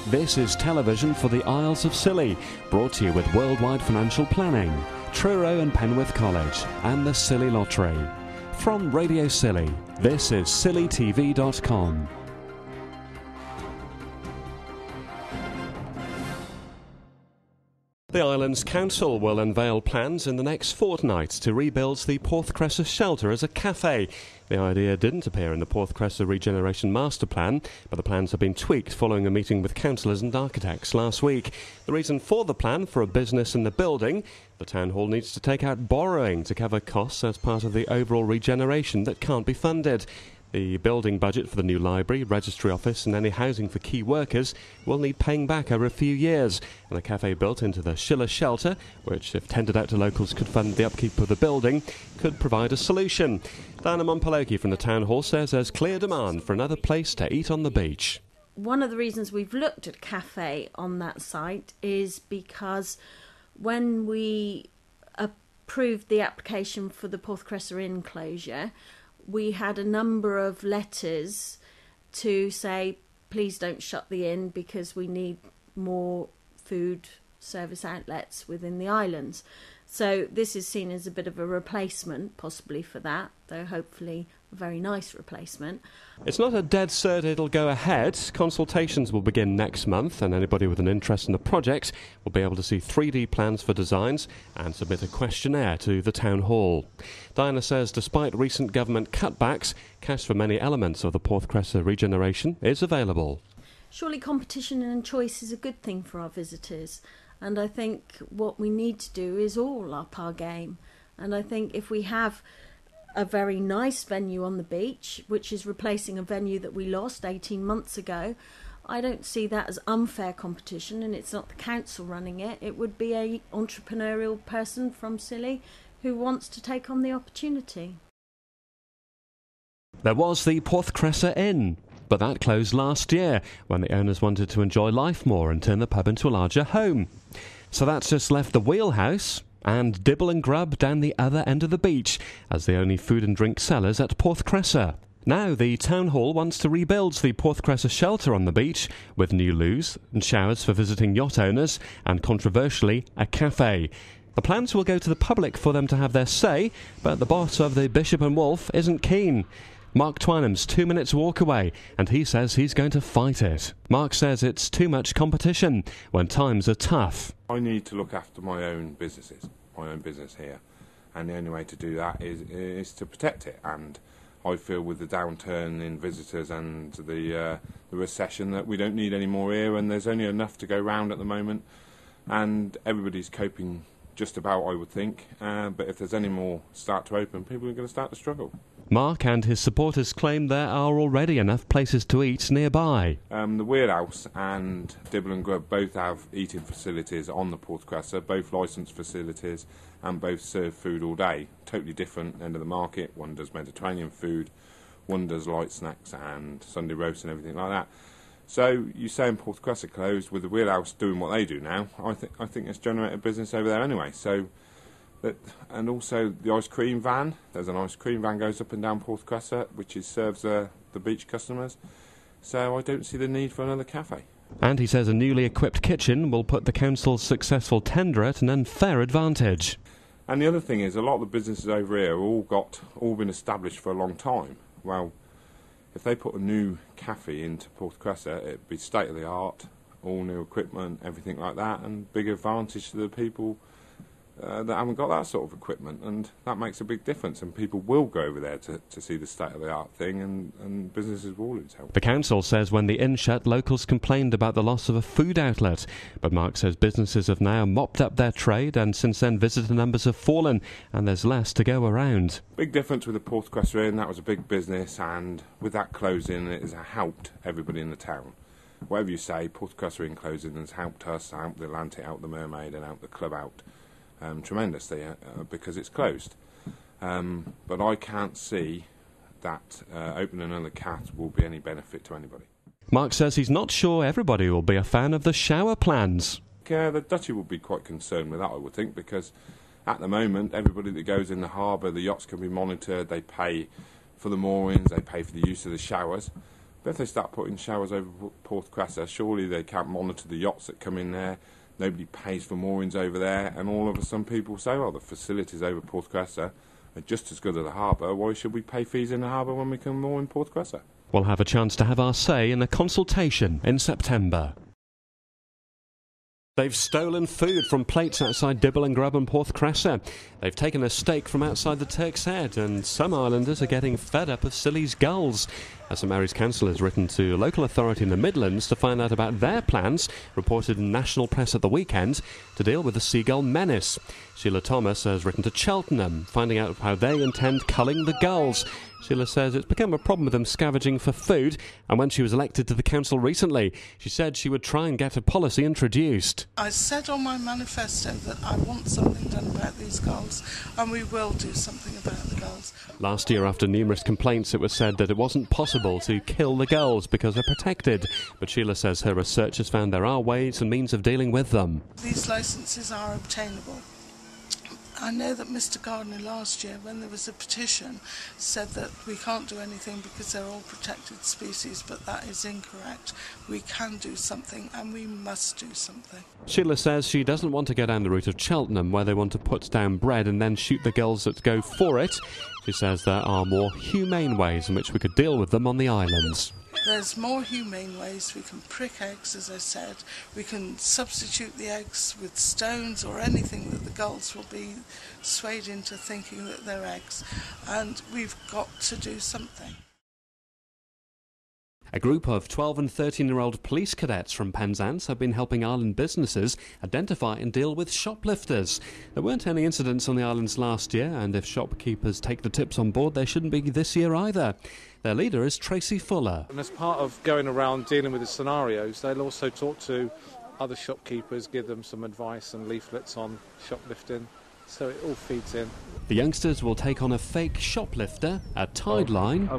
This is television for the Isles of Scilly, brought to you with Worldwide Financial Planning, Truro and Penwith College, and the Scilly Lottery. From Radio Scilly, this is scillytv.com. The Islands Council will unveil plans in the next fortnight to rebuild the Porthcressa shelter as a cafe. The idea didn't appear in the Porthcressa Regeneration Master Plan, but the plans have been tweaked following a meeting with councillors and architects last week. The reason for the plan for a business in the building: the town hall needs to take out borrowing to cover costs as part of the overall regeneration that can't be funded. The building budget for the new library, registry office and any housing for key workers will need paying back over a few years, and a cafe built into the Schiller shelter, which if tendered out to locals could fund the upkeep of the building, could provide a solution. Diana Montpaloki from the Town Hall says there's clear demand for another place to eat on the beach. One of the reasons we've looked at a cafe on that site is because when we approved the application for the Porthcressa enclosure, we had a number of letters to say, please don't shut the inn because we need more food service outlets within the islands. So this is seen as a bit of a replacement, possibly for that, though hopefully a very nice replacement. It's not a dead cert it'll go ahead. Consultations will begin next month, and anybody with an interest in the project will be able to see 3D plans for designs and submit a questionnaire to the Town Hall. Diana says despite recent government cutbacks, cash for many elements of the Porthcressa regeneration is available. Surely competition and choice is a good thing for our visitors. And I think what we need to do is all up our game. And I think if we have a very nice venue on the beach, which is replacing a venue that we lost 18 months ago, I don't see that as unfair competition, and it's not the council running it. It would be an entrepreneurial person from Scilly who wants to take on the opportunity. There was the Porthcressa Inn, but that closed last year when the owners wanted to enjoy life more and turn the pub into a larger home. So that's just left the Wheelhouse and Dibble and Grub down the other end of the beach as the only food and drink sellers at Porthcressa. Now the Town Hall wants to rebuild the Porthcressa shelter on the beach with new loos and showers for visiting yacht owners and, controversially, a cafe. The plans will go to the public for them to have their say, but the boss of the Bishop and Wolf isn't keen. Mark Twynham's 2 minutes walk away, and he says he's going to fight it. Mark says it's too much competition when times are tough. I need to look after my own businesses, my own business here, and the only way to do that is to protect it. And I feel with the downturn in visitors and the recession that we don't need any more here, and there's only enough to go round at the moment, and everybody's coping just about, I would think, but if there's any more start to open, people are going to start to struggle. Mark and his supporters claim there are already enough places to eat nearby. The Wheelhouse and Dibble and Grub both have eating facilities on the Porthcressa, both licensed facilities, and both serve food all day. Totally different end of the market. One does Mediterranean food, one does light snacks and Sunday roast and everything like that. So you say in Porthcressa closed, with the Wheelhouse doing what they do now, I think it's generated business over there anyway. So. And also the ice cream van. There's an ice cream van goes up and down Porthcressa, which serves the beach customers. So I don't see the need for another cafe. And he says a newly equipped kitchen will put the council's successful tender at an unfair advantage. And the other thing is, a lot of the businesses over here have all been established for a long time. Well, if they put a new cafe into Porthcressa, it'd be state of the art, all new equipment, everything like that, and big advantage to the people that haven't got that sort of equipment, and that makes a big difference, and people will go over there to see the state-of-the-art thing, and businesses will lose help. The council says when the inn shut, locals complained about the loss of a food outlet, but Mark says businesses have now mopped up their trade, and since then visitor numbers have fallen, and there's less to go around. Big difference with the Porthcressa Inn. That was a big business, and with that closing, it has helped everybody in the town. Whatever you say, Porthcressa Inn closing has helped us, helped the Atlantic, helped the Mermaid, and helped the club out tremendously because it's closed. But I can't see that opening another cat will be any benefit to anybody. Mark says he's not sure everybody will be a fan of the shower plans. The Dutchy will be quite concerned with that, I would think, because at the moment everybody that goes in the harbour, the yachts can be monitored, they pay for the moorings, they pay for the use of the showers. But if they start putting showers over Porth Cressa, surely they can't monitor the yachts that come in there. Nobody pays for moorings over there, and all of a sudden people say, well, the facilities over Porth Cressa are just as good as the harbour. Why should we pay fees in the harbour when we can moor in Porth Cressa? We'll have a chance to have our say in a consultation in September. They've stolen food from plates outside Dibble and Grub and Porth Cressa. They've taken a steak from outside the Turk's Head, and some islanders are getting fed up of Scilly's gulls. St Mary's Council has written to a local authority in the Midlands to find out about their plans, reported in national press at the weekend, to deal with the seagull menace. Sheila Thomas has written to Cheltenham, finding out how they intend culling the gulls. Sheila says it's become a problem with them scavenging for food, and when she was elected to the council recently, she said she would try and get a policy introduced. I said on my manifesto that I want something done about these gulls, and we will do something about the gulls. Last year, after numerous complaints, it was said that it wasn't possible to kill the gulls because they're protected. But Sheila says her research has found there are ways and means of dealing with them. These licences are obtainable. I know that Mr Gardner last year, when there was a petition, said that we can't do anything because they're all protected species, but that is incorrect. We can do something, and we must do something. Sheila says she doesn't want to go down the route of Cheltenham, where they want to put down bread and then shoot the gulls that go for it. She says there are more humane ways in which we could deal with them on the islands. There's more humane ways. We can prick eggs, as I said. We can substitute the eggs with stones or anything that the gulls will be swayed into thinking that they're eggs. And we've got to do something. A group of 12 and 13-year-old police cadets from Penzance have been helping island businesses identify and deal with shoplifters. There weren't any incidents on the islands last year, and if shopkeepers take the tips on board, there shouldn't be this year either. Their leader is Tracy Fuller. And as part of going around dealing with the scenarios, they'll also talk to other shopkeepers, give them some advice and leaflets on shoplifting, so it all feeds in. The youngsters will take on a fake shoplifter, a tide line,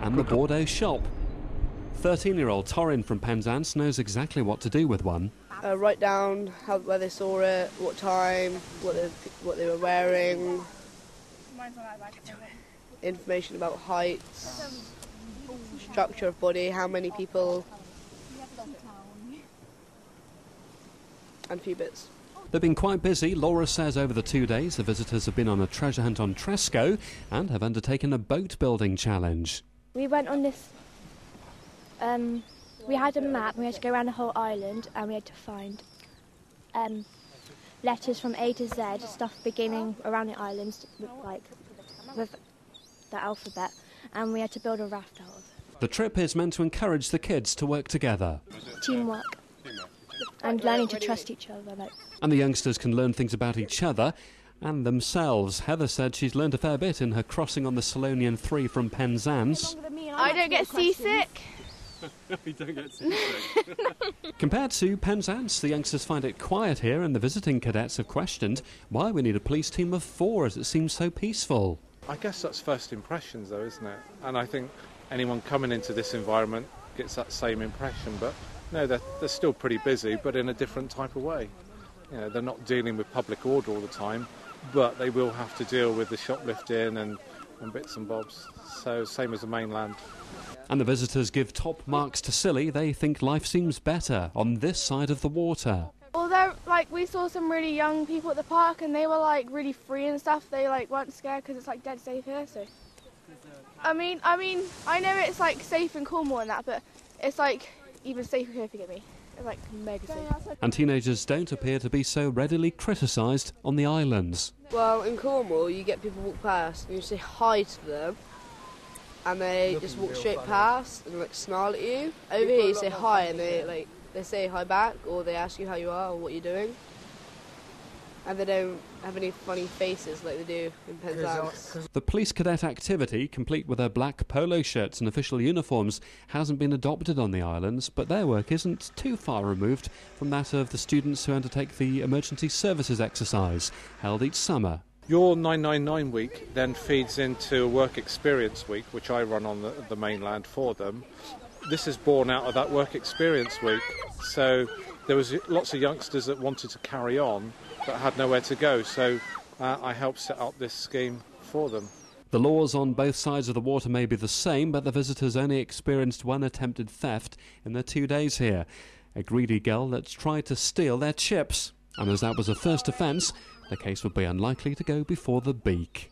and the Bordeaux shop. 13-year-old Torin from Penzance knows exactly what to do with one. Write down where they saw it, what time, what they were wearing, information about height, structure of body, how many people, and a few bits. They've been quite busy. Laura says over the 2 days the visitors have been on a treasure hunt on Tresco and have undertaken a boat building challenge. We went on this, we had a map and we had to go around the whole island and we had to find letters from A to Z, stuff beginning around the islands with the alphabet, and we had to build a raft out of it. The trip is meant to encourage the kids to work together. Teamwork. And learning to trust each other. And the youngsters can learn things about each other and themselves. Heather said she's learned a fair bit in her crossing on the Solonian 3 from Penzance. I don't get seasick. You don't get seasick. Compared to Penzance, the youngsters find it quiet here, and the visiting cadets have questioned why we need a police team of 4 as it seems so peaceful. I guess that's first impressions though, isn't it? And I think anyone coming into this environment gets that same impression, but no, they're still pretty busy, but in a different type of way. You know, they're not dealing with public order all the time, but they will have to deal with the shoplifting and bits and bobs. So same as the mainland. And the visitors give top marks to Scilly. They think life seems better on this side of the water. Although, we saw some really young people at the park and they were, really free and stuff. They, weren't scared because it's, dead safe here, so... I mean, I know it's, safe in Cornwall and that, but it's, even safer here if you get me. It's, mega safe. And teenagers don't appear to be so readily criticised on the islands. Well, in Cornwall, you get people walk past and you say hi to them, and they just walk straight past and, snarl at you. Over here, you say hi and they say hi back, or they ask you how you are or what you're doing. And they don't have any funny faces like they do in Penzance. The police cadet activity, complete with their black polo shirts and official uniforms, hasn't been adopted on the islands, but their work isn't too far removed from that of the students who undertake the emergency services exercise, held each summer. Your 999 week then feeds into a work experience week, which I run on the mainland for them. This is born out of that work experience week. So there was lots of youngsters that wanted to carry on but had nowhere to go. So I helped set up this scheme for them. The laws on both sides of the water may be the same, but the visitors only experienced one attempted theft in their 2 days here. A greedy gull that tried to steal their chips. And as that was a first offence, the case would be unlikely to go before the beak.